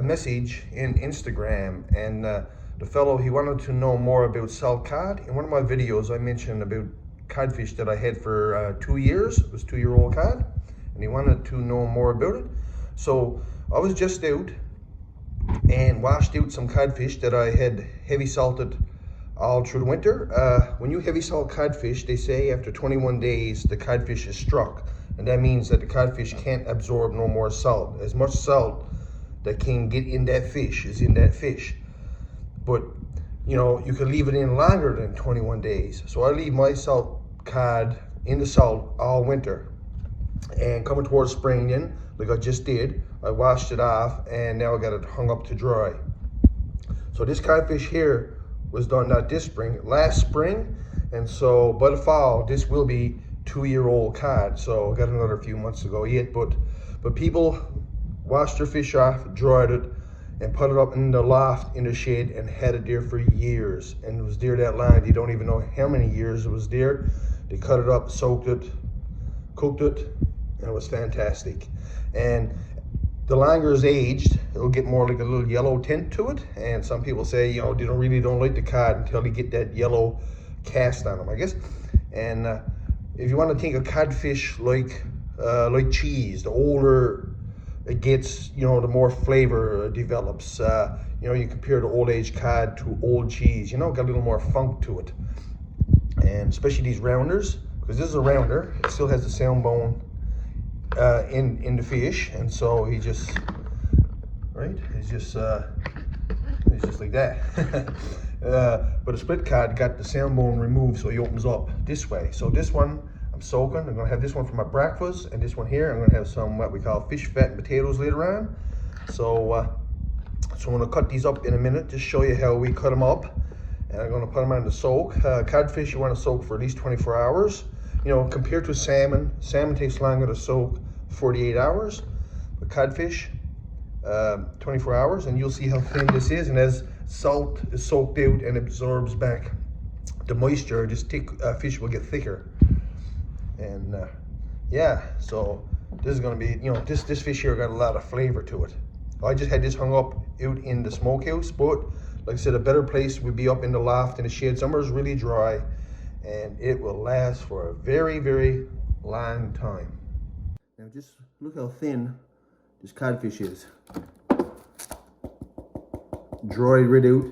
message in Instagram, and the fellow, he wanted to know more about salt cod. In one of my videos I mentioned about codfish that I had for 2 years. It was 2-year-old cod, and he wanted to know more about it. So I was just out and washed out some codfish that I had heavy salted all through the winter. When you heavy salt codfish, they say after 21 days the codfish is struck, and that means that the codfish can't absorb no more salt. As much salt that can get in that fish is in that fish. But you know, you can leave it in longer than 21 days. So I leave my salt cod in the salt all winter, and coming towards spring then, like I just did, I washed it off, and now I got it hung up to dry. So this codfish here was done not this spring, last spring, and so by the fall this will be 2-year-old cod. So I got another few months to go yet, but people washed their fish off, dried it, and put it up in the loft in the shade, and had it there for years. And it was there that long, you don't even know how many years it was there. They cut it up, soaked it, cooked it, and it was fantastic. And the longer it's aged, it'll get more like a little yellow tint to it. And some people say, you know, they don't like the cod until they get that yellow cast on them, I guess. And if you want to think of codfish like cheese, the older it gets, you know, the more flavor develops. You know, you compare the old age cod to old cheese, you know, got a little more funk to it. And especially these rounders, because this is a rounder, it still has the sound bone in the fish, and so he just, right, he's just like that. But a split cod got the sound bone removed, so he opens up this way. So this one I'm soaking. I'm gonna have this one for my breakfast, and this one here I'm gonna have some what we call fish fat and potatoes later on. So I'm gonna cut these up in a minute, just show you how we cut them up, and I'm gonna put them on the soak. Codfish you want to soak for at least 24 hours. You know, compared to salmon takes longer to soak, 48 hours, but codfish 24 hours, and you'll see how thin this is. And as salt is soaked out and absorbs back the moisture, this thick fish will get thicker. And yeah, so this is going to be, you know, this fish here got a lot of flavor to it. I just had this hung up out in the smokehouse, but like I said, a better place would be up in the loft in the shade. Summer is really dry, and it will last for a very, very long time. Now just look how thin this codfish is. Dried right out.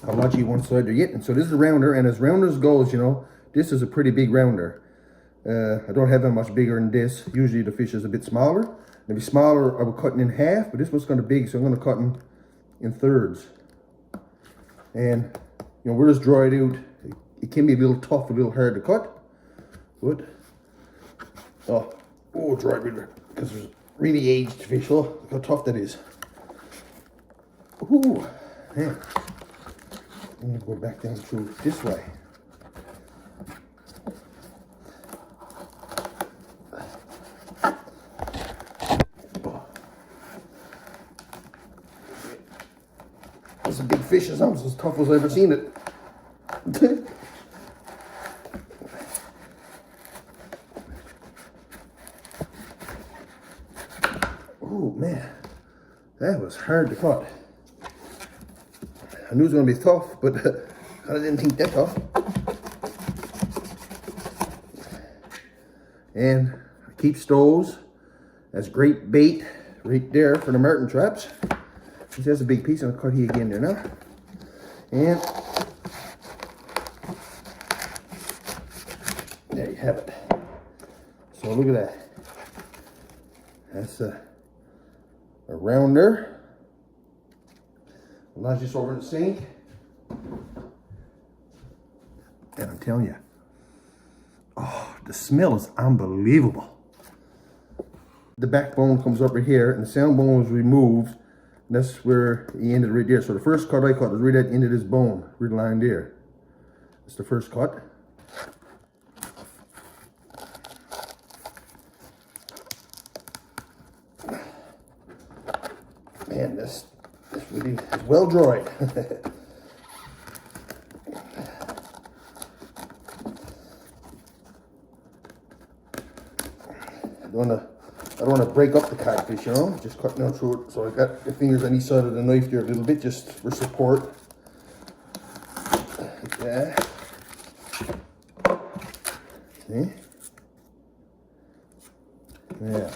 How much you one side to get. And so this is a rounder, and as rounders goes, you know, this is a pretty big rounder. I don't have that much bigger than this. Usually the fish is a bit smaller. Maybe smaller, I would cut it in half, but this one's kind of big, so I'm going to cut it in thirds. And you know, we're just dried out. It can be a little tough, a little hard to cut, but dried right, because there's really aged fish. Look how tough that is. Ooh, man. I'm gonna go back down through this way. That's a big fish. It's almost as tough as I've ever seen it. Oh man, that was hard to cut. I knew it was going to be tough, but I didn't think that tough. And I keep stows. That's great bait right there for the martin traps. This has a big piece, and I'll cut here again there now. And there you have it. So look at that. That's a rounder. I'll just over in the sink. And I'm telling you, oh, the smell is unbelievable. The backbone comes up right here, and the sound bone was removed. And that's where he ended right there. So the first cut I cut was right at the end of this bone, right line there. That's the first cut. Man, this really is well dried. I don't want to break up the codfish, you know, just cutting down through it. So I got the fingers on each side of the knife there a little bit, just for support. Like that. See? Yeah.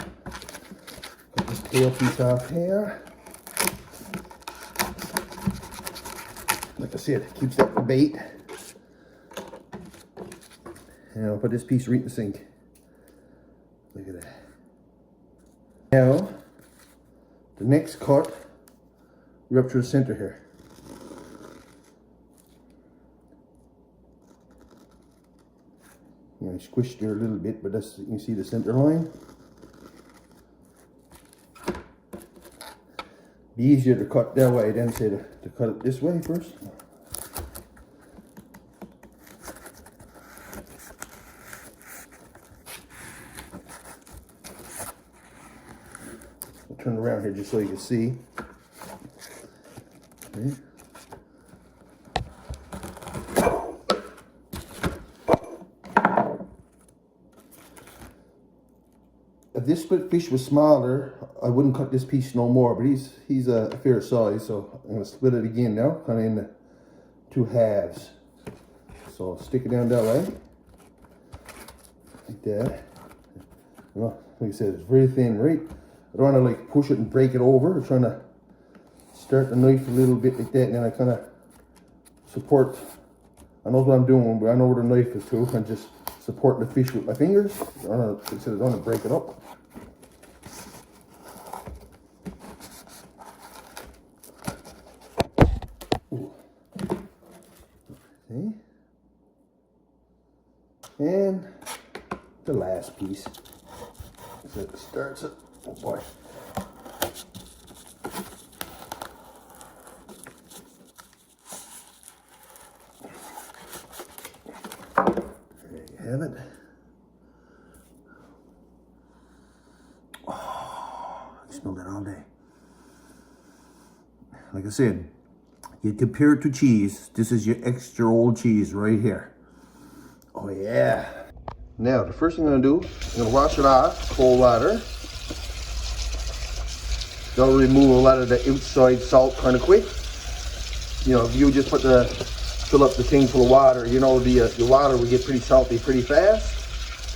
Cut this tail piece off here. Like I said, keeps that for bait. And I'll put this piece right in the sink. Look at that. Now, the next cut, we're up to the center here. You know, I squished there a little bit, but that's, you can see the center line. Be easier to cut that way than say to cut it this way first. I'll turn around here just so you can see. Okay. If this split fish was smaller, I wouldn't cut this piece no more, but he's a fair size, so I'm going to split it again now, kind of in the two halves. So I'll stick it down that way, like that. You know, like I said, it's very thin, right? I don't want to like push it and break it over. I'm trying to start the knife a little bit like that, and then I kind of support. I know what I'm doing, but I know where the knife is too. I'm just supporting the fish with my fingers. I don't want to break it up. Ooh. See? And the last piece. So it starts it. Oh boy. There you have it. Oh, I smelled that all day. Like I said, you compare it to cheese. This is your extra old cheese right here. Oh yeah. Now the first thing I'm gonna do, I'm gonna wash it off, cold water. That'll remove a lot of the outside salt kind of quick. You know, if you just fill up the thing full of water, you know the water will get pretty salty pretty fast.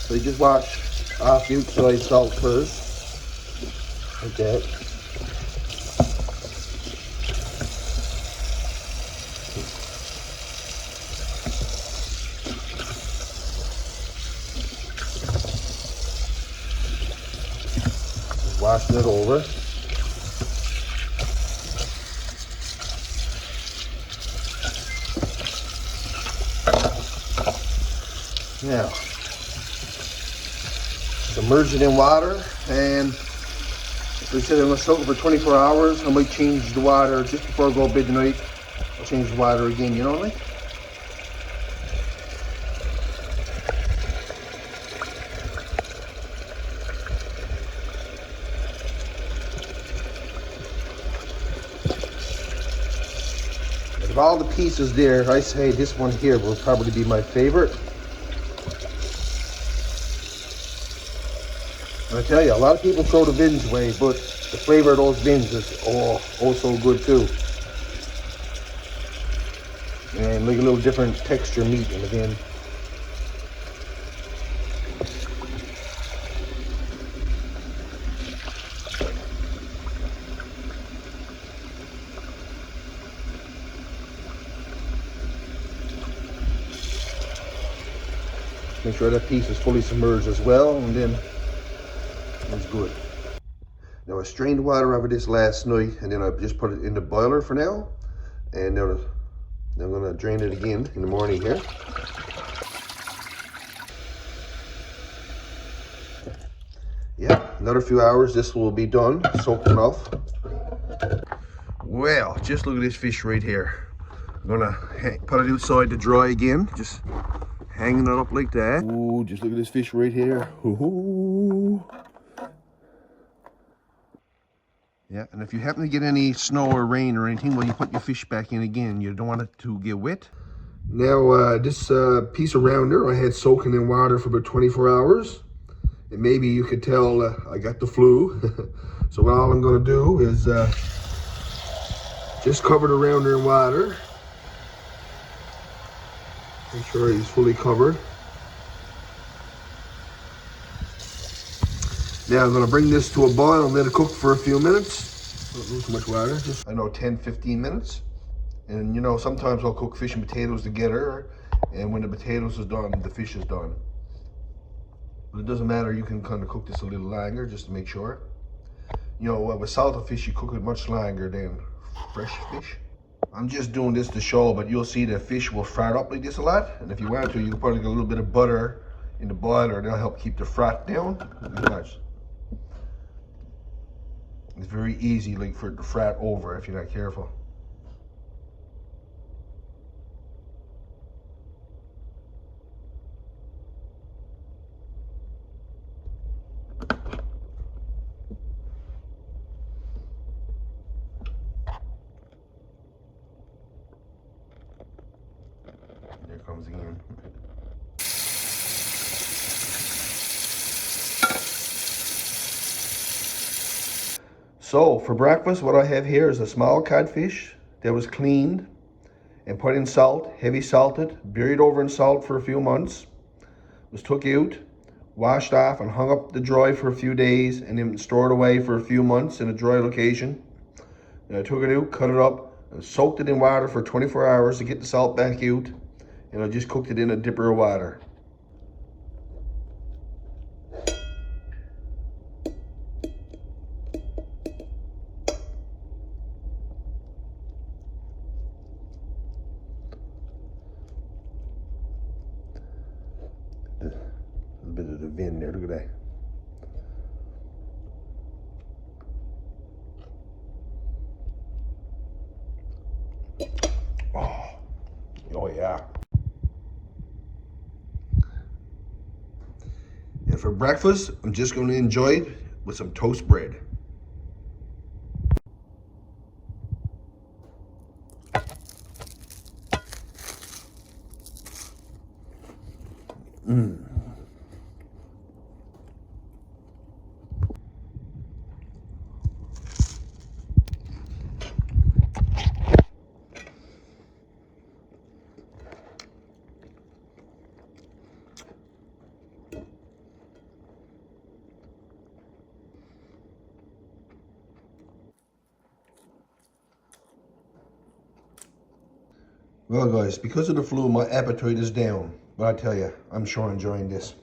So you just wash off the outside salt first, like that. Washing it over. Now, submerge it in water, and like I said, I'm going to soak it for 24 hours. I might change the water just before I go to bed tonight. I'll change the water again, you know what I mean? Of all the pieces there, I say this one here will probably be my favorite. And I tell you, a lot of people throw the bins away, but the flavor of those bins is oh so good too. And like a little different texture meat in the bin. Make sure that piece is fully submerged as well, and then it's good. Now I strained the water out of this last night, and then I just put it in the boiler for now. And now I'm gonna drain it again in the morning here. Yeah, another few hours, this will be done, soaked enough. Well, just look at this fish right here. I'm gonna put it outside to dry again, just hanging it up like that. Ooh, just look at this fish right here. Ooh. Yeah, and if you happen to get any snow or rain or anything, when you put your fish back in again, you don't want it to get wet. Now, this piece of rounder I had soaking in water for about 24 hours. And maybe you could tell I got the flu. So all I'm gonna do is just cover it around there in water. Make sure he's fully covered. Now I'm gonna bring this to a boil and let it cook for a few minutes. Don't lose too much water, just, I know, 10-15 minutes. And you know, sometimes I'll cook fish and potatoes together, and when the potatoes is done, the fish is done. But it doesn't matter, you can kind of cook this a little longer just to make sure. You know, with salted fish, you cook it much longer than fresh fish. I'm just doing this to show, but you'll see the fish will fry up like this a lot. And if you want to, you can put a little bit of butter in the boiler, and that'll help keep the fat down. Watch. It's very easy, like, for it to frat over if you're not careful. There comes again. So for breakfast, what I have here is a small codfish that was cleaned and put in salt, heavy salted, buried over in salt for a few months, was took out, washed off and hung up to dry for a few days, and then stored away for a few months in a dry location. And I took it out, cut it up, and soaked it in water for 24 hours to get the salt back out, and I just cooked it in a dipper of water. A bit of the vin there, look at that. Oh yeah. And for breakfast, I'm just going to enjoy it with some toast bread. Well guys, because of the flu, my appetite is down. But I tell you, I'm sure enjoying this.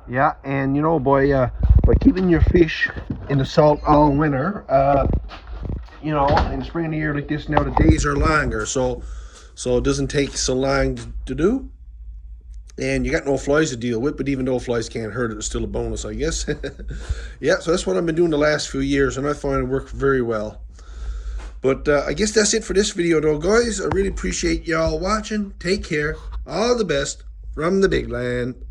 Yeah, and you know, by keeping your fish in the salt all winter, you know, in the spring of the year like this now, the days are longer, so it doesn't take so long to do. And you got no flies to deal with, but even though flies can't hurt it, it's still a bonus, I guess. Yeah, so that's what I've been doing the last few years, and I find it worked very well. But I guess that's it for this video, though, guys. I really appreciate y'all watching. Take care. All the best from the big land.